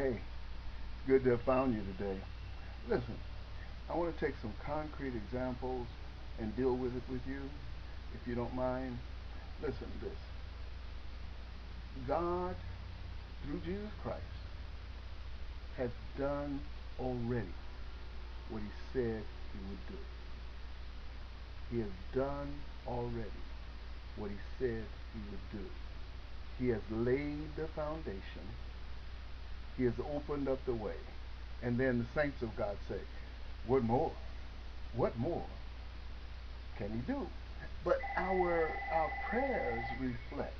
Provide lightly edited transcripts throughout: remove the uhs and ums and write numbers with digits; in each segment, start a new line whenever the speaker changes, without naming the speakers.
Hey, it's good to have found you today. Listen, I want to take some concrete examples and deal with it with you, if you don't mind. Listen to this. God, through Jesus Christ, has done already what he said he would do. He has done already what he said he would do. He has laid the foundation. He has opened up the way. And then the saints of God say, what more? What more can he do? But our prayers reflect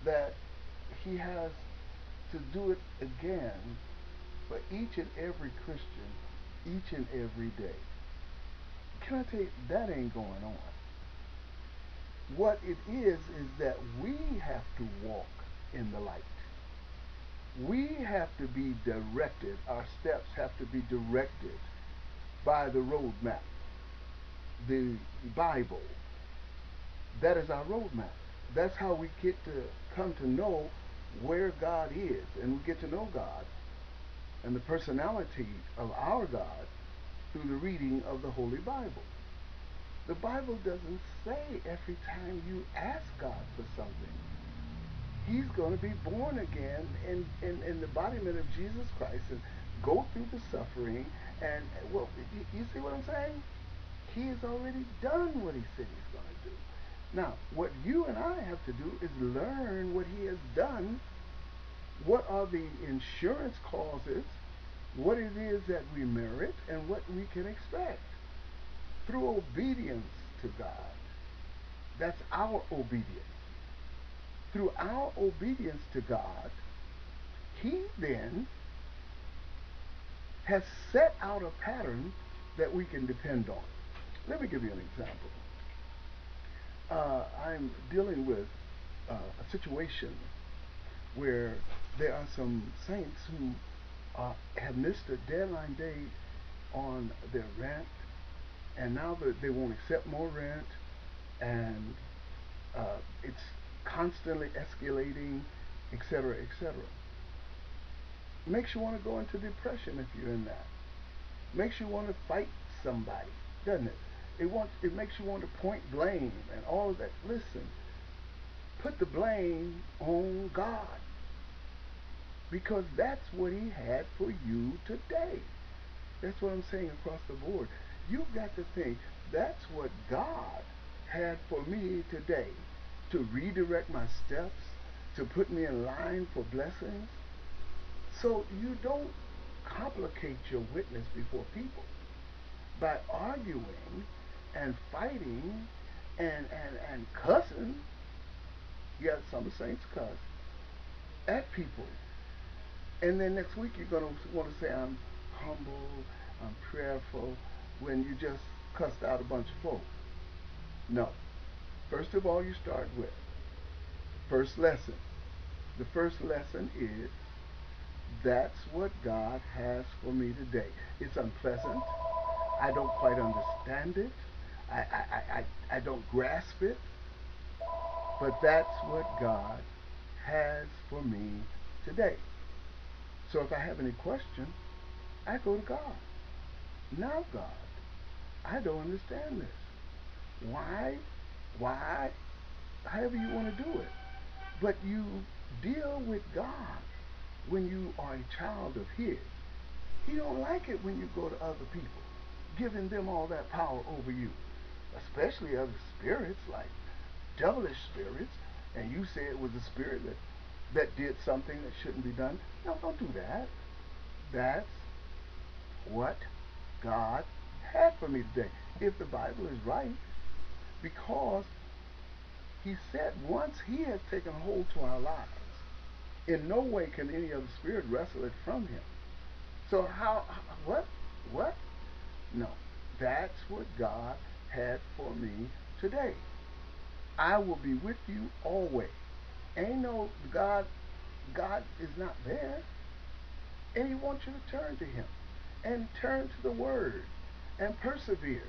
that he has to do it again for each and every Christian, each and every day. Can I tell you, that ain't going on. What it is that we have to walk in the light. We have to be directed, our steps have to be directed by the roadmap, the Bible. That is our roadmap. That's how we get to come to know where God is, and we get to know God and the personality of our God through the reading of the Holy Bible. The Bible doesn't say every time you ask God for something, he's going to be born again in the embodiment of Jesus Christ and go through the suffering. And, well, you see what I'm saying? He has already done what he said he's going to do. Now, what you and I have to do is learn what he has done. What are the insurance clauses? What it is that we merit and what we can expect through obedience to God. That's our obedience. Through our obedience to God, he then has set out a pattern that we can depend on. Let me give you an example. I'm dealing with a situation where there are some saints who have missed a deadline date on their rent, and now they won't accept more rent, and it's constantly escalating, etc., etc. Makes you want to go into depression if you're in that. Makes you want to fight somebody, doesn't it? It makes you want to point blame and all of that. Listen, put the blame on God because that's what he had for you today. That's what I'm saying across the board. You've got to think that's what God had for me today to redirect my steps, to put me in line for blessings. So you don't complicate your witness before people by arguing and fighting and cussing. Yeah, some saints cuss at people. And then next week you're going to want to say, I'm humble, I'm prayerful, when you just cussed out a bunch of folk. No. First of all, you start with first lesson. The first lesson is that's what God has for me today. It's unpleasant. I don't quite understand it. I don't grasp it. But that's what God has for me today. So if I have any question, I go to God. Now, God, I don't understand this. Why? Why? However you want to do it. But you deal with God when you are a child of his. He don't like it when you go to other people, giving them all that power over you, especially other spirits like devilish spirits, and you say it was a spirit that did something that shouldn't be done. No, don't do that. That's what God had for me today. If the Bible is right, because he said once he has taken hold to our lives, in no way can any other spirit wrestle it from him. So what? What? No. That's what God had for me today. I will be with you always. Ain't no God is not there. And he wants you to turn to him and turn to the word and persevere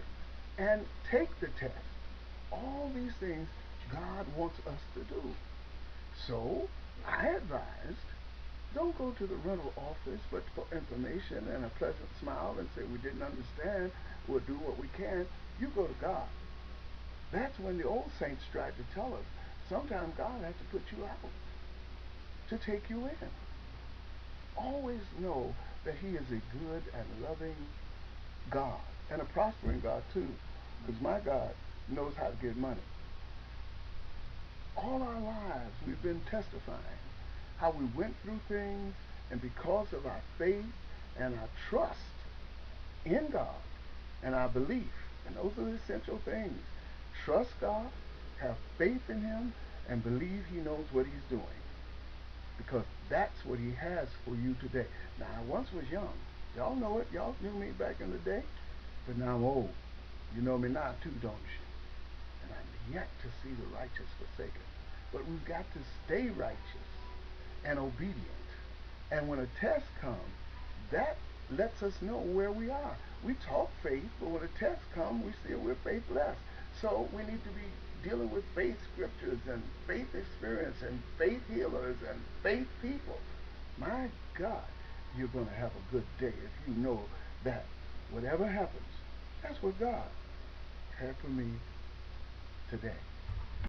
and take the test. All these things God wants us to do. So I advised Don't go to the rental office but for information and a pleasant smile and say we didn't understand. We'll do what we can. You go to God. That's when the old saints tried to tell us. Sometimes God has to put you out to take you in. Always know that He is a good and loving God and a prospering God too. Because my God knows how to get money. All our lives we've been testifying how we went through things, and because of our faith and our trust in God and our belief, and those are the essential things. Trust God, have faith in Him, and believe He knows what He's doing. Because that's what He has for you today. Now, I once was young. Y'all know it. Y'all knew me back in the day. But now I'm old. You know me now too, don't you? And I'm yet to see the righteous forsaken. But we've got to stay righteous and obedient. And when a test comes, that lets us know where we are. We talk faith, but when a test comes, we see we're faithless. So we need to be dealing with faith scriptures and faith experience and faith healers and faith people. My God, you're going to have a good day if you know that whatever happens, that's what God had for me today.